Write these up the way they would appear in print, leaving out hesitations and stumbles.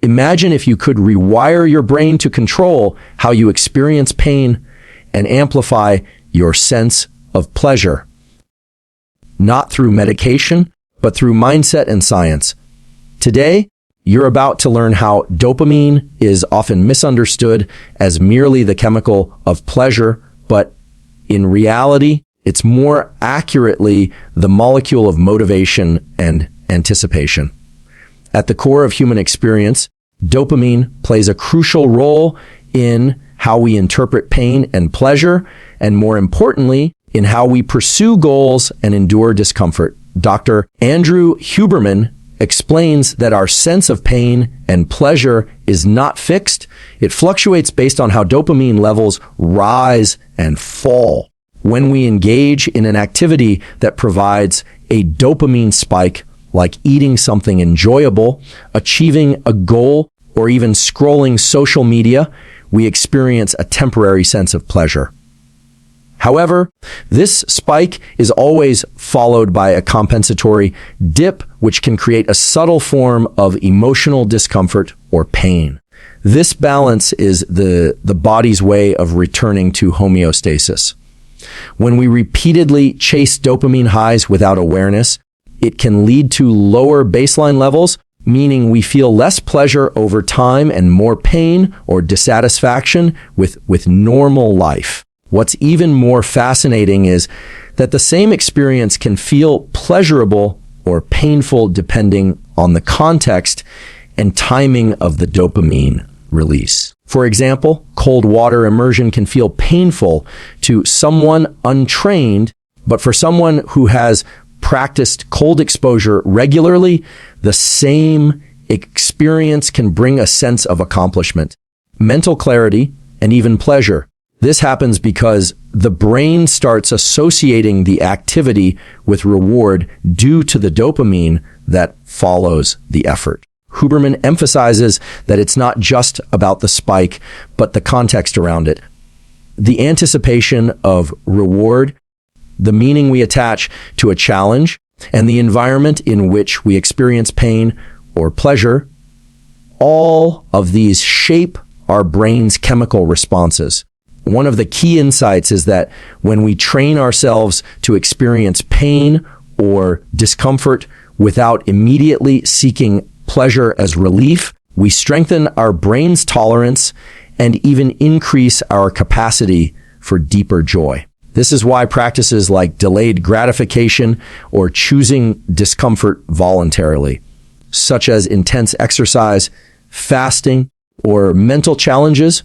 Imagine if you could rewire your brain to control how you experience pain and amplify your sense of pleasure. Not through medication, but through mindset and science. Today, you're about to learn how dopamine is often misunderstood as merely the chemical of pleasure, but in reality, it's more accurately the molecule of motivation and anticipation. At the core of human experience, dopamine plays a crucial role in how we interpret pain and pleasure, and more importantly, in how we pursue goals and endure discomfort. Dr. Andrew Huberman explains that our sense of pain and pleasure is not fixed. It fluctuates based on how dopamine levels rise and fall. When we engage in an activity that provides a dopamine spike, like eating something enjoyable, achieving a goal, or even scrolling social media, we experience a temporary sense of pleasure. However, this spike is always followed by a compensatory dip, which can create a subtle form of emotional discomfort or pain. This balance is the body's way of returning to homeostasis. When we repeatedly chase dopamine highs without awareness, it can lead to lower baseline levels, meaning we feel less pleasure over time and more pain or dissatisfaction with normal life. What's even more fascinating is that the same experience can feel pleasurable or painful depending on the context and timing of the dopamine release. For example, cold water immersion can feel painful to someone untrained, but for someone who has practiced cold exposure regularly, the same experience can bring a sense of accomplishment, mental clarity, and even pleasure. This happens because the brain starts associating the activity with reward due to the dopamine that follows the effort. Huberman emphasizes that it's not just about the spike, but the context around it. The anticipation of reward, the meaning we attach to a challenge, and the environment in which we experience pain or pleasure, all of these shape our brain's chemical responses. One of the key insights is that when we train ourselves to experience pain or discomfort without immediately seeking pleasure as relief, we strengthen our brain's tolerance and even increase our capacity for deeper joy. This is why practices like delayed gratification or choosing discomfort voluntarily, such as intense exercise, fasting, or mental challenges,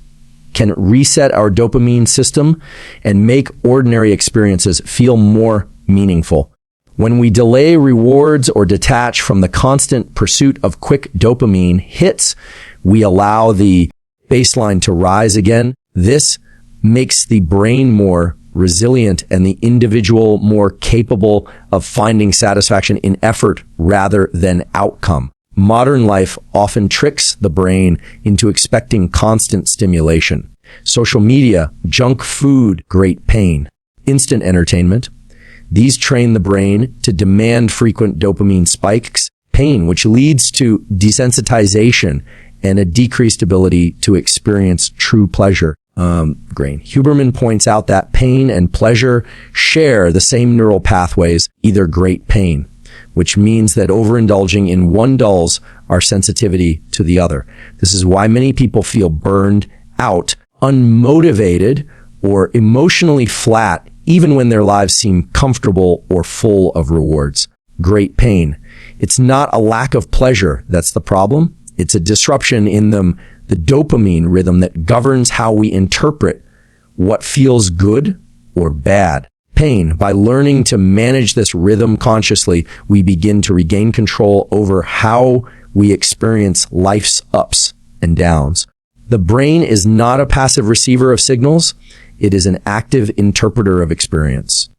can reset our dopamine system and make ordinary experiences feel more meaningful. When we delay rewards or detach from the constant pursuit of quick dopamine hits, we allow the baseline to rise again. This makes the brain more resilient and the individual more capable of finding satisfaction in effort rather than outcome. Modern life often tricks the brain into expecting constant stimulation. Social media, junk food, great pain, instant entertainment. These train the brain to demand frequent dopamine spikes, pain, which leads to desensitization and a decreased ability to experience true pleasure. Huberman points out that pain and pleasure share the same neural pathways, either great pain, which means that overindulging in one dulls our sensitivity to the other. This is why many people feel burned out, unmotivated, or emotionally flat, even when their lives seem comfortable or full of rewards. Great pain. It's not a lack of pleasure that's the problem. It's a disruption in the dopamine rhythm that governs how we interpret what feels good or bad. Pain. By learning to manage this rhythm consciously, we begin to regain control over how we experience life's ups and downs. The brain is not a passive receiver of signals. It is an active interpreter of experience.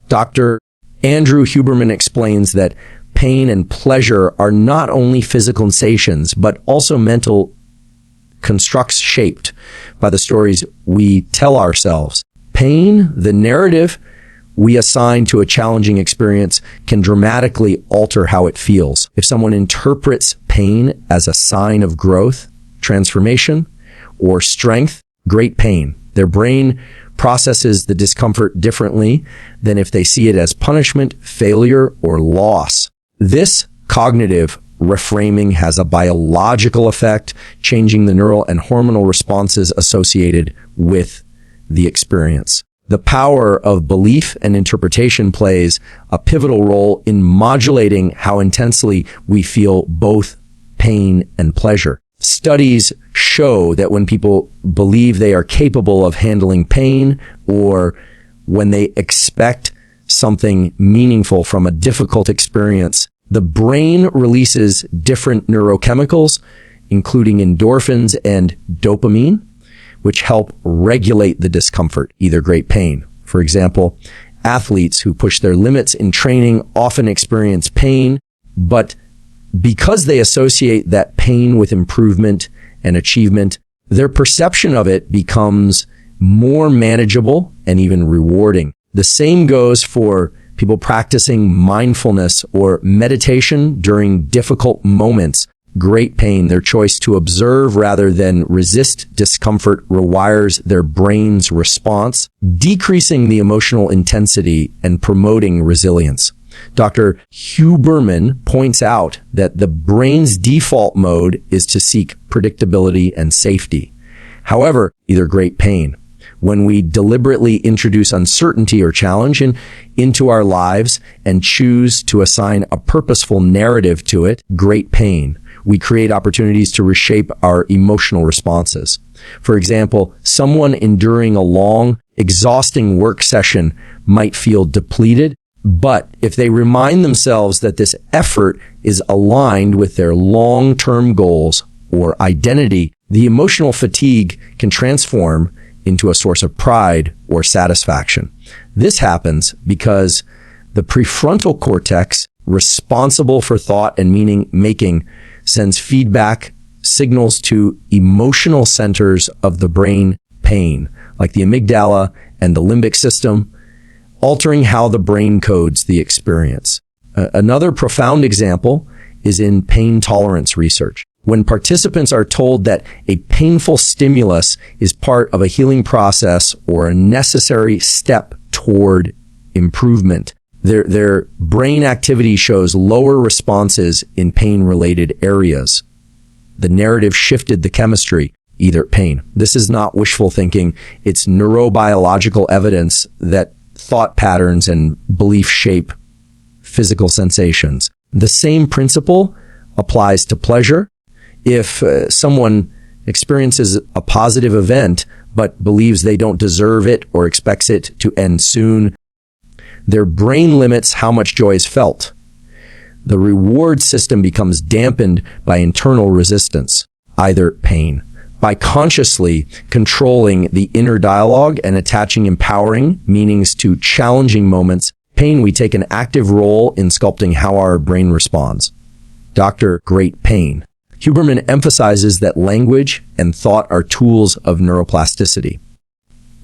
Dr. Andrew Huberman explains that pain and pleasure are not only physical sensations, but also mental constructs shaped by the stories we tell ourselves. Pain, the narrative we assign to a challenging experience can dramatically alter how it feels. If someone interprets pain as a sign of growth, transformation, or strength, great pain, their brain processes the discomfort differently than if they see it as punishment, failure, or loss. This cognitive reframing has a biological effect, changing the neural and hormonal responses associated with the experience. The power of belief and interpretation plays a pivotal role in modulating how intensely we feel both pain and pleasure. Studies show that when people believe they are capable of handling pain, or when they expect something meaningful from a difficult experience, the brain releases different neurochemicals, including endorphins and dopamine, which help regulate the discomfort, either great pain. For example, athletes who push their limits in training often experience pain, but because they associate that pain with improvement and achievement, their perception of it becomes more manageable and even rewarding. The same goes for people practicing mindfulness or meditation during difficult moments. Great pain, their choice to observe rather than resist discomfort, rewires their brain's response, decreasing the emotional intensity and promoting resilience. Dr. Huberman points out that the brain's default mode is to seek predictability and safety. However, either great pain, when we deliberately introduce uncertainty or challenge into our lives and choose to assign a purposeful narrative to it, great pain, we create opportunities to reshape our emotional responses. For example, someone enduring a long, exhausting work session might feel depleted, but if they remind themselves that this effort is aligned with their long-term goals or identity, the emotional fatigue can transform into a source of pride or satisfaction. This happens because the prefrontal cortex, responsible for thought and meaning making, sends feedback signals to emotional centers of the brain, pain, like the amygdala and the limbic system, altering how the brain codes the experience. Another profound example is in pain tolerance research. When participants are told that a painful stimulus is part of a healing process or a necessary step toward improvement, their brain activity shows lower responses in pain-related areas. The narrative shifted the chemistry, either pain. This is not wishful thinking. It's neurobiological evidence that thought patterns and belief shape physical sensations. The same principle applies to pleasure. If someone experiences a positive event but believes they don't deserve it or expects it to end soon, their brain limits how much joy is felt. The reward system becomes dampened by internal resistance, either pain. By consciously controlling the inner dialogue and attaching empowering meanings to challenging moments, pain, we take an active role in sculpting how our brain responds. Dr. Great Pain. Huberman emphasizes that language and thought are tools of neuroplasticity.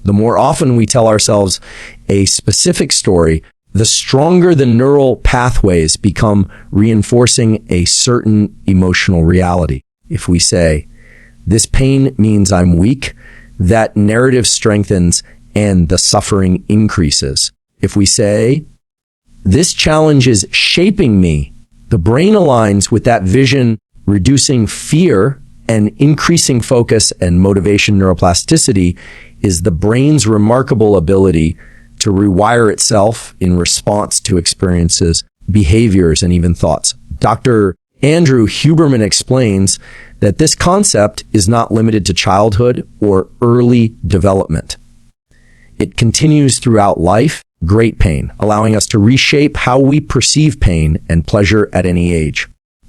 The more often we tell ourselves a specific story, the stronger the neural pathways become, reinforcing a certain emotional reality. If we say, "This pain means I'm weak," that narrative strengthens and the suffering increases. If we say, "This challenge is shaping me," the brain aligns with that vision, reducing fear and increasing focus and motivation. Neuroplasticity is the brain's remarkable ability to rewire itself in response to experiences, behaviors, and even thoughts. Dr. Andrew Huberman explains that this concept is not limited to childhood or early development. It continues throughout life, great pain, allowing us to reshape how we perceive pain and pleasure at any age.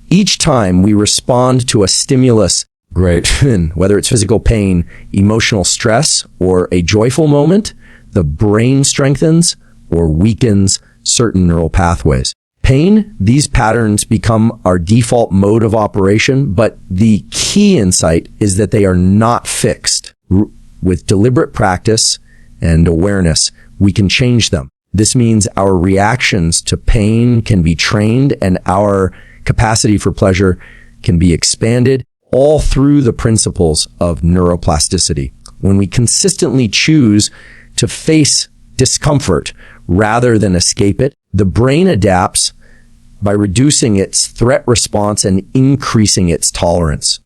Each time we respond to a stimulus, great, whether it's physical pain, emotional stress, or a joyful moment, the brain strengthens or weakens certain neural pathways. Pain, these patterns become our default mode of operation, but the key insight is that they are not fixed. With deliberate practice and awareness, we can change them. This means our reactions to pain can be trained and our capacity for pleasure can be expanded, all through the principles of neuroplasticity. When we consistently choose to face discomfort rather than escape it, the brain adapts by reducing its threat response and increasing its tolerance.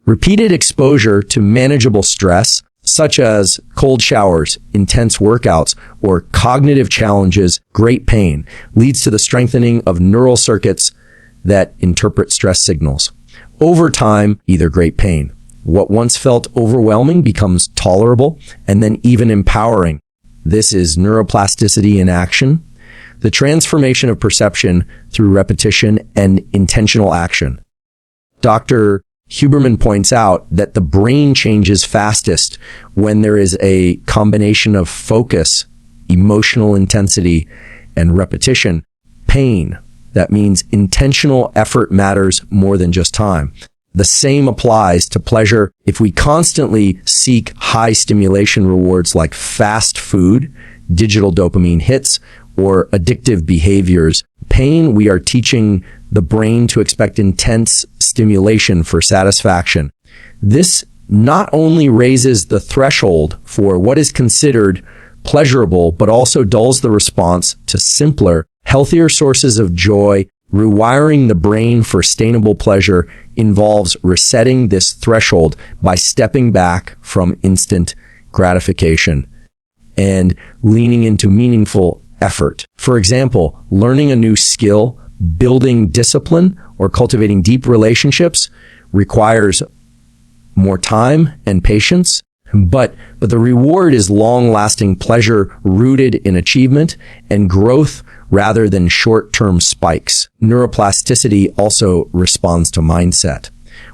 Repeated exposure to manageable stress, such as cold showers, intense workouts, or cognitive challenges, great pain, leads to the strengthening of neural circuits that interpret stress signals. Over time, either great pain. What once felt overwhelming becomes tolerable and then even empowering. This is neuroplasticity in action, the transformation of perception through repetition and intentional action. Dr. Huberman points out that the brain changes fastest when there is a combination of focus, emotional intensity, and repetition. Pain, that means intentional effort matters more than just time. The same applies to pleasure. If we constantly seek high stimulation rewards like fast food, digital dopamine hits, or addictive behaviors, pain, we are teaching the brain to expect intense stimulation for satisfaction. This not only raises the threshold for what is considered pleasurable, but also dulls the response to simpler, healthier sources of joy. Rewiring the brain for sustainable pleasure involves resetting this threshold by stepping back from instant gratification and leaning into meaningful effort. For example, learning a new skill, building discipline, or cultivating deep relationships requires more time and patience, but the reward is long-lasting pleasure rooted in achievement and growth rather than short-term spikes. Neuroplasticity also responds to mindset.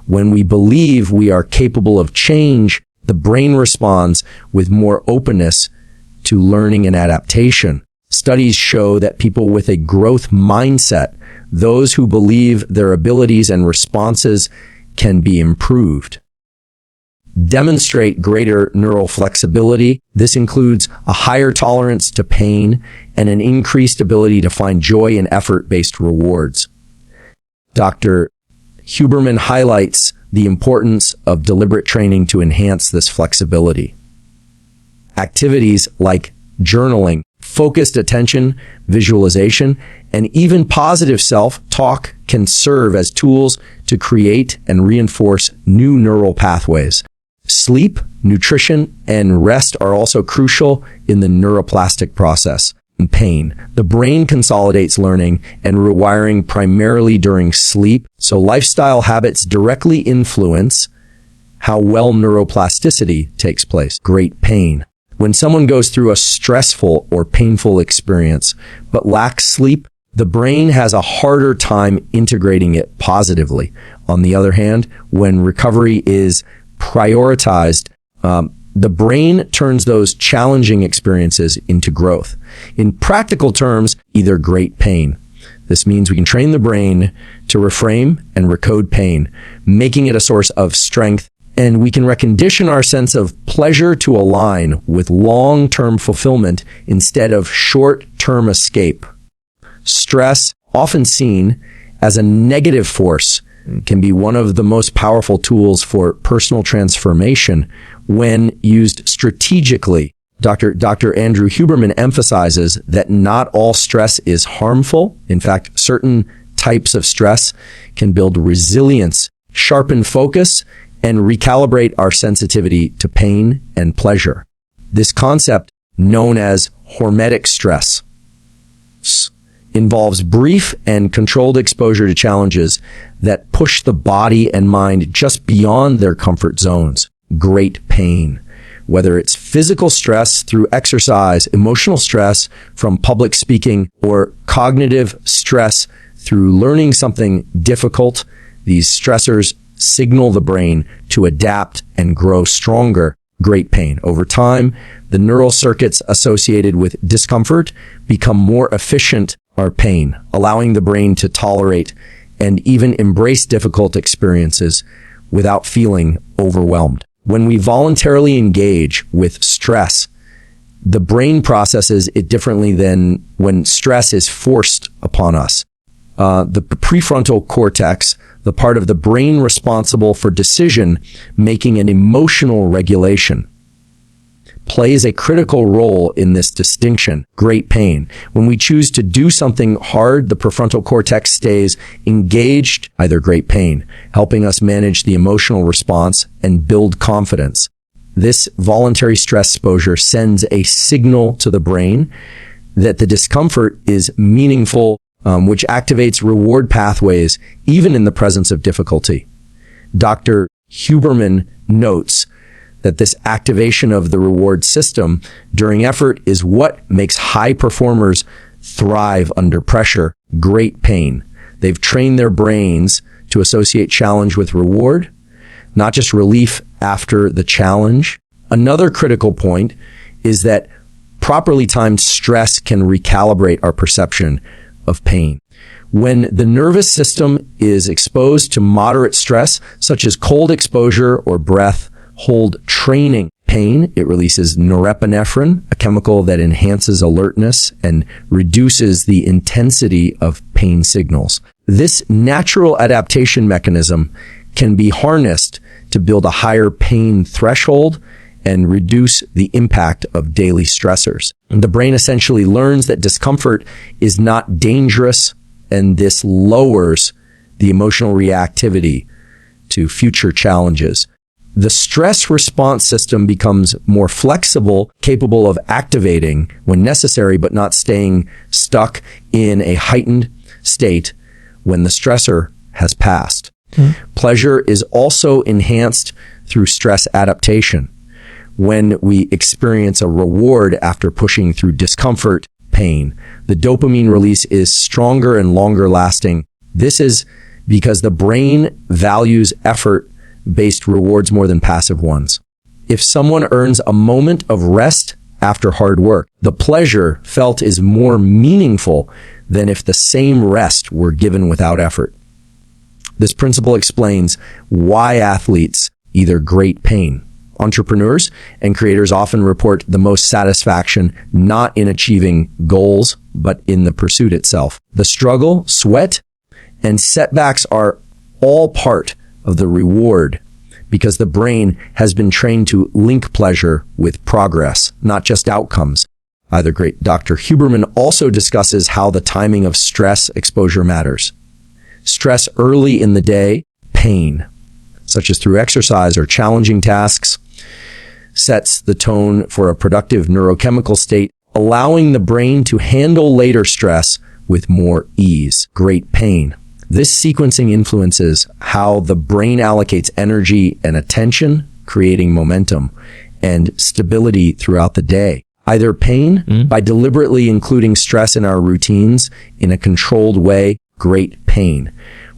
When we believe we are capable of change, the brain responds with more openness to learning and adaptation. Studies show that people with a growth mindset, those who believe their abilities and responses can be improved, demonstrate greater neural flexibility. This includes a higher tolerance to pain and an increased ability to find joy in effort-based rewards. Dr. Huberman highlights the importance of deliberate training to enhance this flexibility. Activities like journaling, focused attention, visualization, and even positive self-talk can serve as tools to create and reinforce new neural pathways. Sleep, nutrition, and rest are also crucial in the neuroplastic process. In pain, the brain consolidates learning and rewiring primarily during sleep, so lifestyle habits directly influence how well neuroplasticity takes place. Great pain. When someone goes through a stressful or painful experience but lacks sleep, the brain has a harder time integrating it positively. On the other hand, when recovery is prioritized, the brain turns those challenging experiences into growth. In practical terms, either great pain. This means we can train the brain to reframe and recode pain, making it a source of strength, and we can recondition our sense of pleasure to align with long-term fulfillment instead of short-term escape. Stress, often seen as a negative force, can be one of the most powerful tools for personal transformation when used strategically. Dr. Andrew Huberman emphasizes that not all stress is harmful. In fact, certain types of stress can build resilience, sharpen focus, and recalibrate our sensitivity to pain and pleasure. This concept, known as hormetic stress, involves brief and controlled exposure to challenges that push the body and mind just beyond their comfort zones. Great pain, whether it's physical stress through exercise, emotional stress from public speaking, or cognitive stress through learning something difficult, these stressors signal the brain to adapt and grow stronger. Great pain. Over time, the neural circuits associated with discomfort become more efficient or pain, allowing the brain to tolerate and even embrace difficult experiences without feeling overwhelmed. When we voluntarily engage with stress The brain processes it differently than when stress is forced upon us. The prefrontal cortex, the part of the brain responsible for decision making and emotional regulation, plays a critical role in this distinction. Great pain. When we choose to do something hard, the prefrontal cortex stays engaged, either great pain, helping us manage the emotional response and build confidence. This voluntary stress exposure sends a signal to the brain that the discomfort is meaningful, which activates reward pathways even in the presence of difficulty. Dr. Huberman notes that this activation of the reward system during effort is what makes high performers thrive under pressure. Great pain. They've trained their brains to associate challenge with reward, not just relief after the challenge. Another critical point is that properly timed stress can recalibrate our perception of pain. When the nervous system is exposed to moderate stress, such as cold exposure or breath hold training pain, it releases norepinephrine, a chemical that enhances alertness and reduces the intensity of pain signals. This natural adaptation mechanism can be harnessed to build a higher pain threshold and reduce the impact of daily stressors. The brain essentially learns that discomfort is not dangerous, and this lowers the emotional reactivity to future challenges. The stress response system becomes more flexible, capable of activating when necessary, but not staying stuck in a heightened state when the stressor has passed. Pleasure is also enhanced through stress adaptation. When we experience a reward after pushing through discomfort, pain, the dopamine release is stronger and longer lasting. This is because the brain values effort-based rewards more than passive ones. If someone earns a moment of rest after hard work, the pleasure felt is more meaningful than if the same rest were given without effort. This principle explains why athletes either great pain. Entrepreneurs and creators often report the most satisfaction not in achieving goals, but in the pursuit itself. The struggle, sweat, and setbacks are all part of the reward because the brain has been trained to link pleasure with progress, not just outcomes. Either great. Dr. Huberman also discusses how the timing of stress exposure matters. Stress early in the day, pain, such as through exercise or challenging tasks, sets the tone for a productive neurochemical state, allowing the brain to handle later stress with more ease. Great pain. This sequencing influences how the brain allocates energy and attention, creating momentum and stability throughout the day. Either pain, by deliberately including stress in our routines in a controlled way, great pain.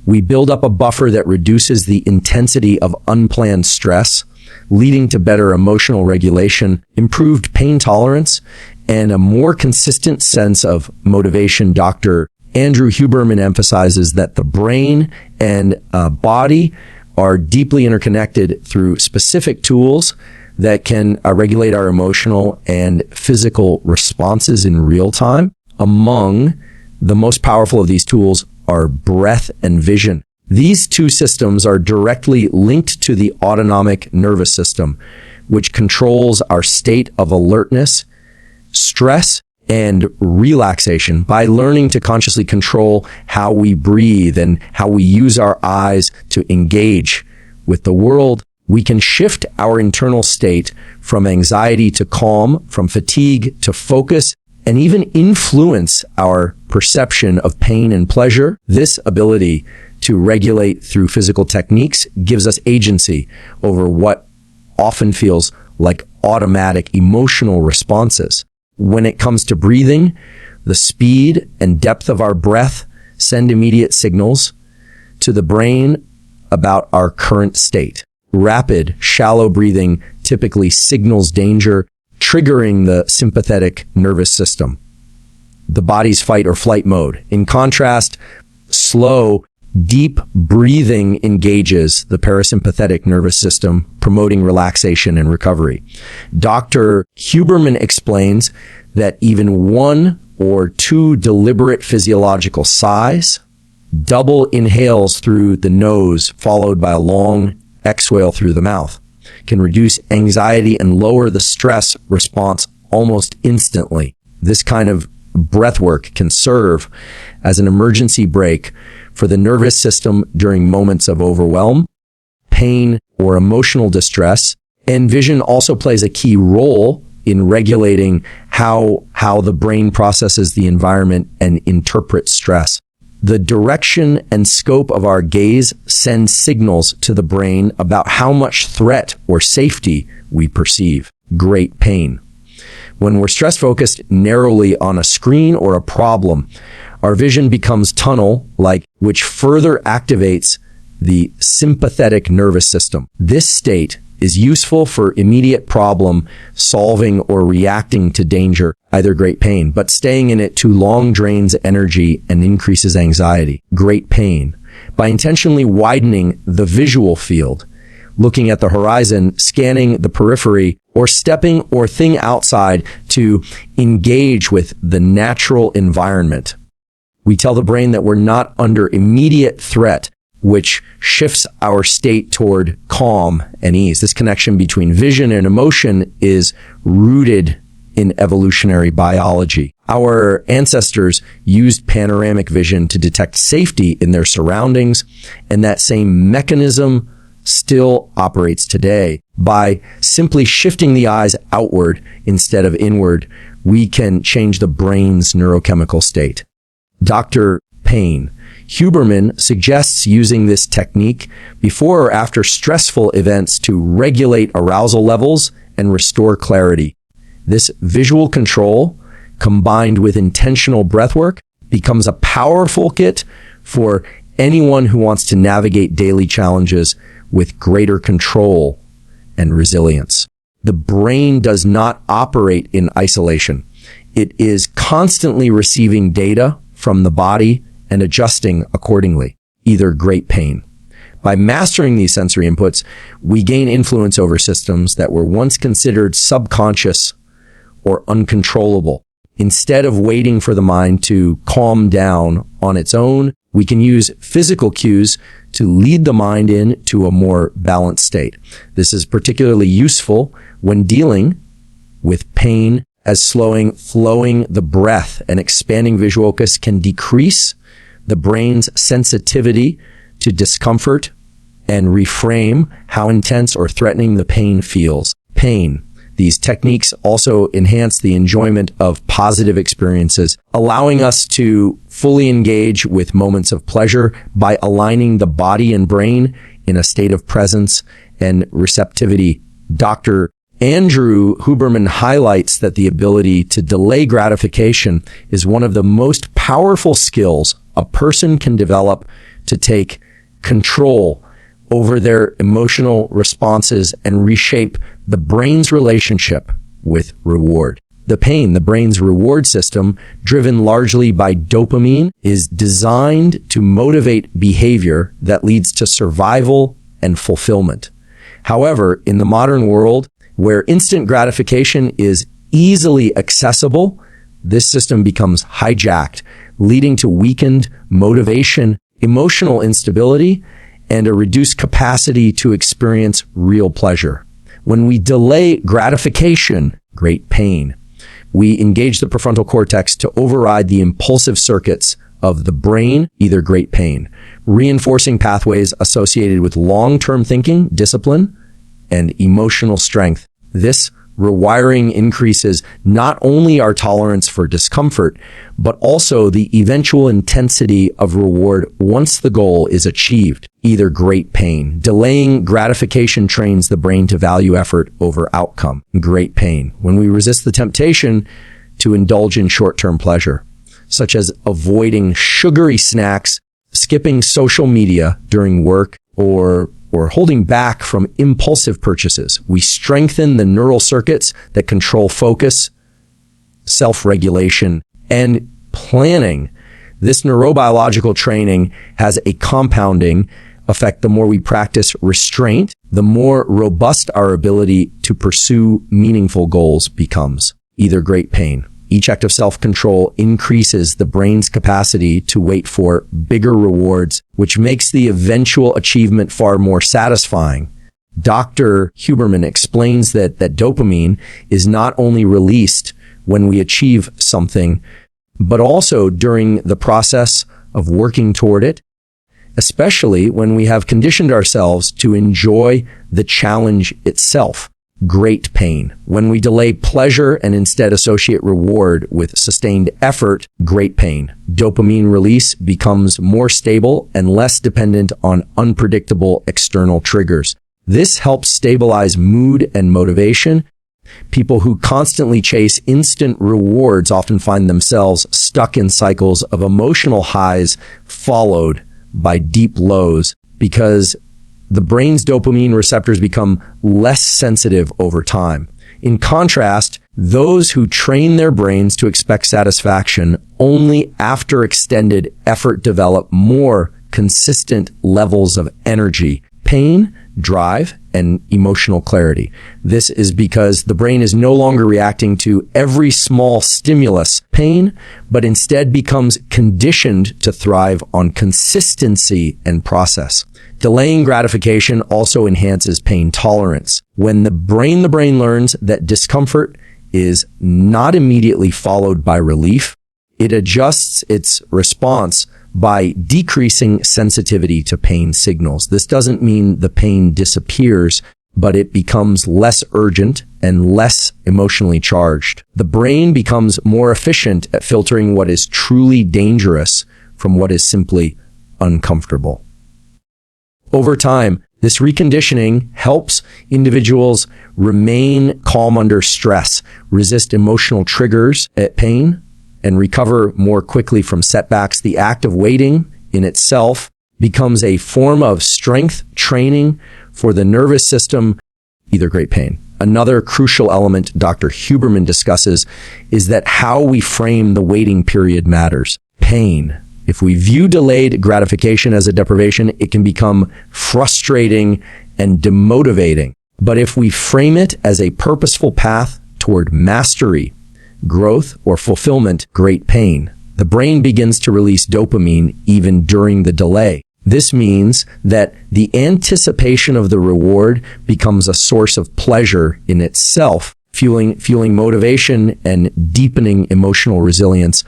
We build up a buffer that reduces the intensity of unplanned stress, leading to better emotional regulation, improved pain tolerance, and a more consistent sense of motivation. Dr. Andrew Huberman emphasizes that the brain and body are deeply interconnected through specific tools that can regulate our emotional and physical responses in real time. Among the most powerful of these tools are breath and vision. These two systems are directly linked to the autonomic nervous system, which controls our state of alertness, stress, and relaxation. By learning to consciously control how we breathe and how we use our eyes to engage with the world, we can shift our internal state from anxiety to calm, from fatigue to focus, and even influence our perception of pain and pleasure. This ability to regulate through physical techniques gives us agency over what often feels like automatic emotional responses. When it comes to breathing, the speed and depth of our breath send immediate signals to the brain about our current state. Rapid, shallow breathing typically signals danger, triggering the sympathetic nervous system, the body's fight or flight mode. In contrast, slow, Deep breathing engages the parasympathetic nervous system, promoting relaxation and recovery. Dr. Huberman explains that even 1 or 2 deliberate physiological sighs, double inhales through the nose followed by a long exhale through the mouth, can reduce anxiety and lower the stress response almost instantly. This kind of breath work can serve as an emergency brake for the nervous system during moments of overwhelm, pain, or emotional distress. And vision also plays a key role in regulating how the brain processes the environment and interprets stress. The direction and scope of our gaze sends signals to the brain about how much threat or safety we perceive. Great pain. When we're stress-focused narrowly on a screen or a problem, our vision becomes tunnel-like, which further activates the sympathetic nervous system. This state is useful for immediate problem solving or reacting to danger, either great pain, but staying in it too long drains energy and increases anxiety. Great pain. By intentionally widening the visual field, looking at the horizon, scanning the periphery, or stepping or thing outside to engage with the natural environment, we tell the brain that we're not under immediate threat, which shifts our state toward calm and ease. This connection between vision and emotion is rooted in evolutionary biology. Our ancestors used panoramic vision to detect safety in their surroundings, and that same mechanism still operates today. By simply shifting the eyes outward instead of inward, we can change the brain's neurochemical state. Dr. Payne Huberman suggests using this technique before or after stressful events to regulate arousal levels and restore clarity. This visual control, combined with intentional breathwork, becomes a powerful kit for anyone who wants to navigate daily challenges with greater control and resilience. The brain does not operate in isolation. It is constantly receiving data from the body and adjusting accordingly. Either great pain. By mastering these sensory inputs, we gain influence over systems that were once considered subconscious or uncontrollable. Instead of waiting for the mind to calm down on its own, we can use physical cues to lead the mind into a more balanced state. This is particularly useful when dealing with pain, as flowing the breath and expanding visual focus can decrease the brain's sensitivity to discomfort and reframe how intense or threatening the pain feels. Pain. These techniques also enhance the enjoyment of positive experiences, allowing us to fully engage with moments of pleasure by aligning the body and brain in a state of presence and receptivity. Dr. Andrew Huberman highlights that the ability to delay gratification is one of the most powerful skills a person can develop to take control over their emotional responses and reshape the brain's relationship with reward. The brain's reward system, driven largely by dopamine, is designed to motivate behavior that leads to survival and fulfillment. However, in the modern world, where instant gratification is easily accessible, this system becomes hijacked, leading to weakened motivation, emotional instability, and a reduced capacity to experience real pleasure. When we delay gratification, great pain, we engage the prefrontal cortex to override the impulsive circuits of the brain, either great pain, reinforcing pathways associated with long-term thinking, discipline, and emotional strength. This rewiring increases not only our tolerance for discomfort, but also the eventual intensity of reward once the goal is achieved, either great pain. Delaying gratification trains the brain to value effort over outcome. Great pain. When we resist the temptation to indulge in short-term pleasure, such as avoiding sugary snacks, skipping social media during work, or holding back from impulsive purchases, we strengthen the neural circuits that control focus, self-regulation, and planning. This neurobiological training has a compounding effect. The more we practice restraint, the more robust our ability to pursue meaningful goals becomes. Either great pain. Each act of self-control increases the brain's capacity to wait for bigger rewards, which makes the eventual achievement far more satisfying. Dr. Huberman explains that dopamine is not only released when we achieve something, but also during the process of working toward it, especially when we have conditioned ourselves to enjoy the challenge itself. Great pain. When we delay pleasure and instead associate reward with sustained effort, great pain. Dopamine release becomes more stable and less dependent on unpredictable external triggers. This helps stabilize mood and motivation. People who constantly chase instant rewards often find themselves stuck in cycles of emotional highs followed by deep lows because the brain's dopamine receptors become less sensitive over time. In contrast, those who train their brains to expect satisfaction only after extended effort develop more consistent levels of energy, pain, drive, and emotional clarity. This is because the brain is no longer reacting to every small stimulus, pain, but instead becomes conditioned to thrive on consistency and process. Delaying gratification also enhances pain tolerance. When the brain learns that discomfort is not immediately followed by relief, it adjusts its response by decreasing sensitivity to pain signals. This doesn't mean the pain disappears, but it becomes less urgent and less emotionally charged. The brain becomes more efficient at filtering what is truly dangerous from what is simply uncomfortable. Over time, this reconditioning helps individuals remain calm under stress, resist emotional triggers at pain, and recover more quickly from setbacks. The act of waiting in itself becomes a form of strength training for the nervous system, either great pain. Another crucial element Dr. Huberman discusses is that how we frame the waiting period matters. Pain. If we view delayed gratification as a deprivation, it can become frustrating and demotivating. But if we frame it as a purposeful path toward mastery, growth, or fulfillment, great pain, the brain begins to release dopamine even during the delay. This means that the anticipation of the reward becomes a source of pleasure in itself, fueling motivation and deepening emotional resilience.